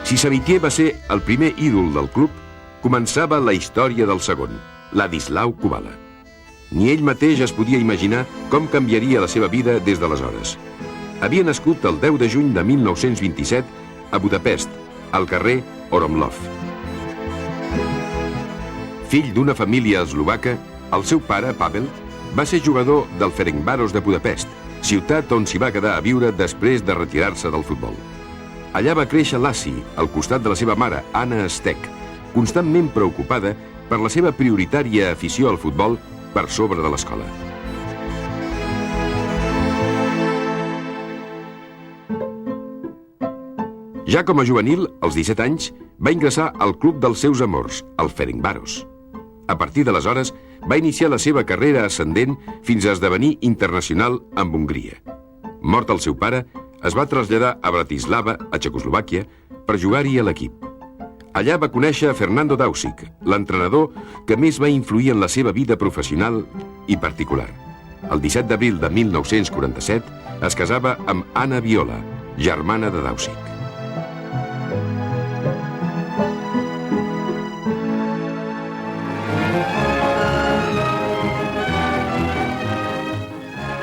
Si Samitier va ser el primer ídol del club, començava la història del segon, Ladislau Kubala. Ni ell mateix es podia imaginar com canviaria la seva vida des d'aleshores. Havia nascut el 10 de juny de 1927 a Budapest, al carrer Oromlov. Fill d'una família eslovaca, el seu pare, Pavel, va ser jugador del Ferencváros de Budapest, ciutat on s'hi va quedar a viure després de retirar-se del futbol. Allà va créixer Lassi, al costat de la seva mare, Anna Stek, constantment preocupada per la seva prioritària afició al futbol per sobre de l'escola. Ja com a juvenil, als 17 anys, va ingressar al club dels seus amors, el Ferencváros. A partir d'aleshores, va iniciar la seva carrera ascendent fins a esdevenir internacional amb Hongria. Mort el seu pare, es va traslladar a Bratislava, a Txecoslovàquia, per jugar-hi a l'equip. Allà va conèixer Fernando Dausic, l'entrenador que més va influir en la seva vida professional i particular. El 17 d'abril de 1947 es casava amb Anna Viola, germana de Dausic.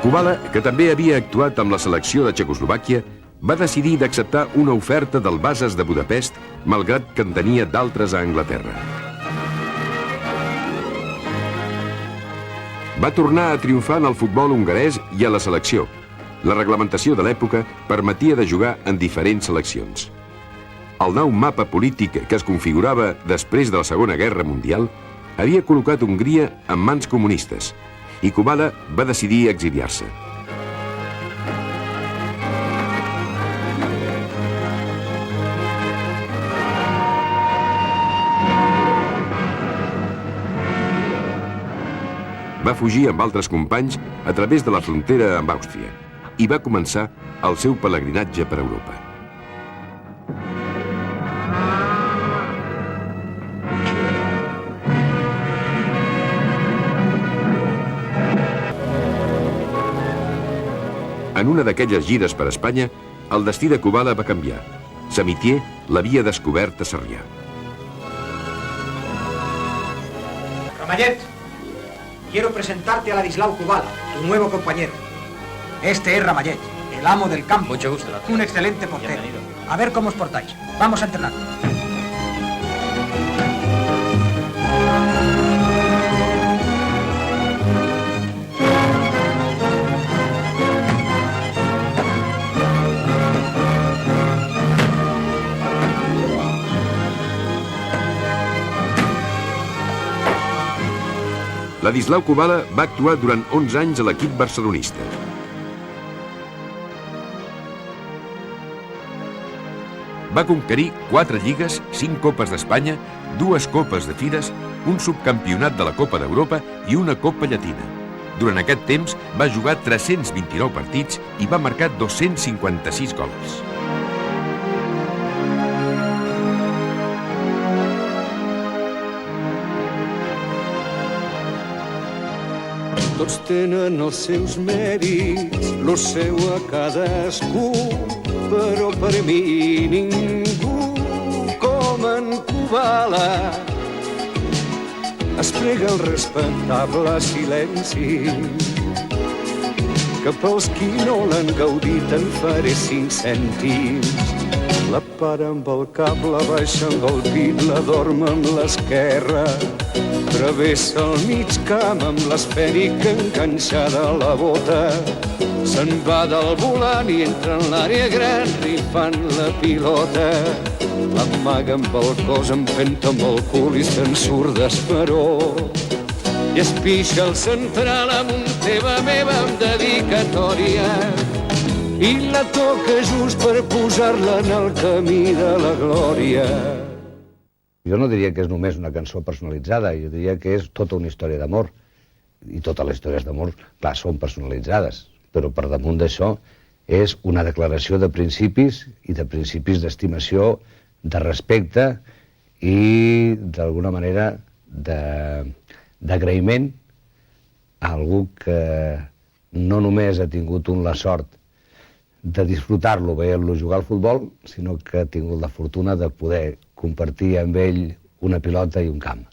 Kubala, que també havia actuat amb la selecció de Txecoslovàquia, va decidir d'acceptar una oferta del Bases de Budapest, malgrat que en tenia d'altres a Anglaterra. Va tornar a triomfar en el futbol hongarès i a la selecció. La reglamentació de l'època permetia de jugar en diferents seleccions. El nou mapa polític que es configurava després de la Segona Guerra Mundial havia col·locat Hongria en mans comunistes, i Kubala va decidir exiliar-se. Va fugir amb altres companys a través de la frontera amb Àustria i va començar el seu pelegrinatge per Europa. En una d'aquelles gires per Espanya, el destí de Kubala va canviar. Samitier l'havia descobert a Sarrià. Ramallet, quiero presentarte a Ladislau Kubala, tu nuevo compañero. Este es Ramallet, el amo del campo. Mucho gusto. Un excelente portero. A ver cómo os portáis. Vamos a entrenar. Ladislau Kubala va actuar durant 11 anys a l'equip barcelonista. Va conquerir 4 lligues, 5 copes d'Espanya, 2 copes de Fires, un subcampionat de la Copa d'Europa i una Copa Llatina. Durant aquest temps va jugar 329 partits i va marcar 256 gols. Tots tenen els seus mèrits, lo seu a cadascú, però per mi ningú com en Kubala. Es prega el respectable silenci, que pels qui no l'han gaudit en faré 5 cèntims. La para amb el cap, la baixa amb el pit, la dorm amb l'esquerra. Travessa el mig camp amb l'esfèrica enganxada a la bota. Se'n va del volant i entra en l'àrea gran rifant la pilota. L'amaga amb el cos, empenta amb el cul i se'n surt d'esperó. I es pixa el central amb un teva meva amb dedicatòria i la toca just per posar-la en el camí de la glòria. Jo no diria que és només una cançó personalitzada, jo diria que és tota una història d'amor. I totes les històries d'amor, clar, són personalitzades, però per damunt d'això és una declaració de principis i de principis d'estimació, de respecte i, d'alguna manera, d'agraïment a algú que no només ha tingut la sort de disfrutar-lo veient-lo jugar al futbol, sinó que he tingut la fortuna de poder compartir amb ell una pilota i un camp.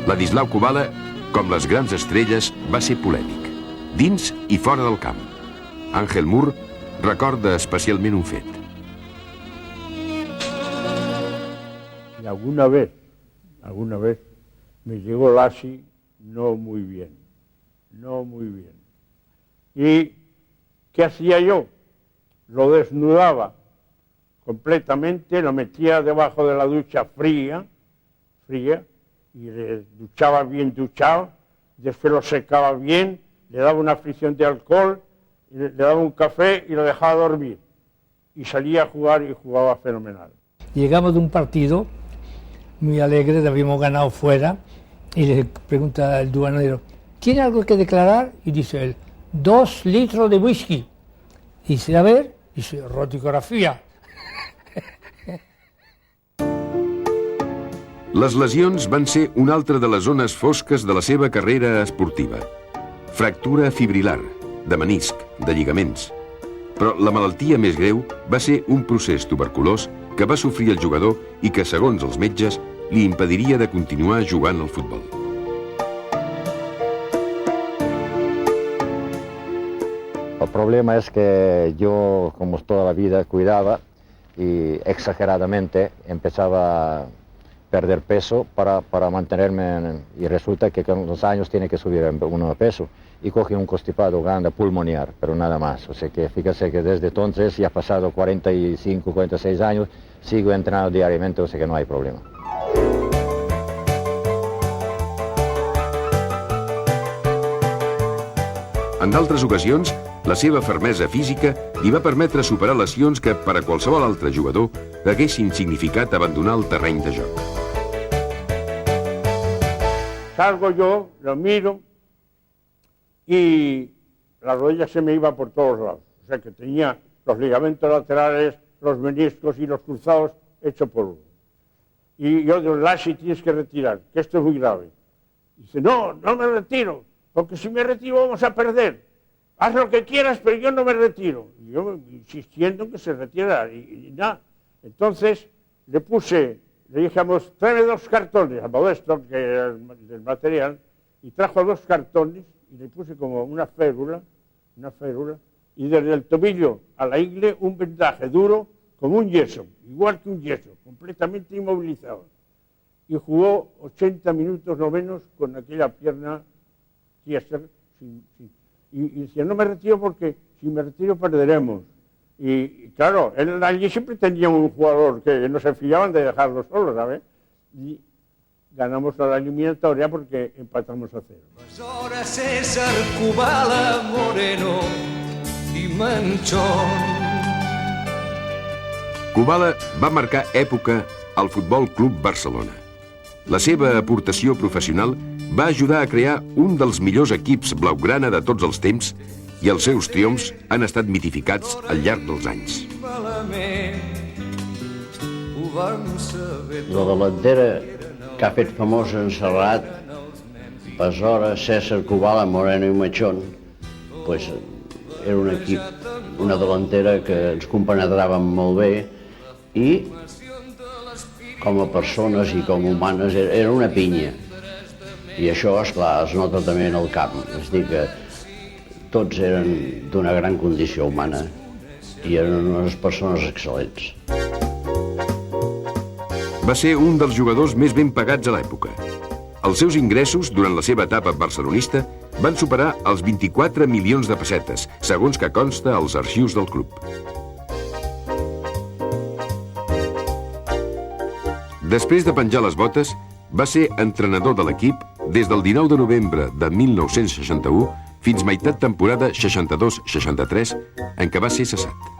Ladislau Kubala, com les grans estrelles, va ser polèmic, dins i fora del camp. Àngel Mur recorda especialment un fet. Y alguna vez me llegó Lassi no muy bien. ¿Y qué hacía yo? Lo desnudaba completamente, lo metía debajo de la ducha fría, y le duchaba bien duchado, después lo secaba bien, le daba una fricción de alcohol, le daba un café y lo dejaba dormir. Y salía a jugar y jugaba fenomenal. Llegamos de un partido muy alegre, habíamos ganado fuera, y le pregunta el aduanero, ¿tiene algo que declarar? Y dice él, 2 litros de whisky. Y dice, a ver, dice, roticografia. Les lesions van ser una altra de les zones fosques de la seva carrera esportiva. Fractura fibrilar, de menisc, de lligaments. Però la malaltia més greu va ser un procés tuberculós que va sofrir el jugador i que, segons els metges, li impediria de continuar jugant al futbol. El problema es que yo, como toda la vida, cuidaba y exageradamente empezaba a perder peso para mantenerme, y resulta que con los años tiene que subir uno de peso, y cogí un constipado grande pulmonar, pero nada más. O sea que fíjese que desde entonces, ya ha pasado 45, 46 años, sigo entrenando diariamente, o sea que no hay problema. En d'altres ocasions, la seva fermesa física li va permetre superar lesions que, per a qualsevol altre jugador, haguessin significat abandonar el terreny de joc. Salgo yo, lo miro, y la rodilla se me iba por todos lados. O sea que tenía los ligamentos laterales, los meniscos y los cruzados hechos por uno. Y yo digo, Lassi, tienes que retirar, que esto es muy grave. Dice, no me retiro, porque si me retiro vamos a perder. Haz lo que quieras, pero yo no me retiro. Y yo insistiendo en que se retirara, y nada. Entonces le dijimos, tráeme 2 cartones, a Modesto, que era del material, y trajo 2 cartones, y le puse como una férula, y desde el tobillo a la ingle un vendaje duro, como un yeso, igual que un yeso, completamente inmovilizado. Y jugó 80 minutos no menos con aquella pierna tiesa, y decía, no me retiro porque si me retiro perderemos. Y claro, allí siempre tenía un jugador que no se fiaban de dejarlo solo, ¿sabes? Y ganamos la eliminatoria porque empatamos a 0. Aleshores César, Kubala, Moreno i Manchón. Kubala va marcar època al Futbol Club Barcelona. La seva aportació professional va ajudar a crear un dels millors equips blaugrana de tots els temps i els seus triomfs han estat mitificats al llarg dels anys. La delantera que ha fet famosa en Serrat, Besora, César, Kubala, Moreno i Machón, pues, era un equip, una delantera que ens compenetràvem molt bé i com a persones i com a humanes era una pinya. I això, esclar, es nota també en el camp. És a dir que tots eren d'una gran condició humana i eren unes persones excel·lents. Va ser un dels jugadors més ben pagats a l'època. Els seus ingressos durant la seva etapa barcelonista van superar els 24 milions de pessetes, segons que consta als arxius del club. Després de penjar les botes, va ser entrenador de l'equip des del 19 de novembre de 1961 fins meitat temporada 62-63, en què va ser cessat.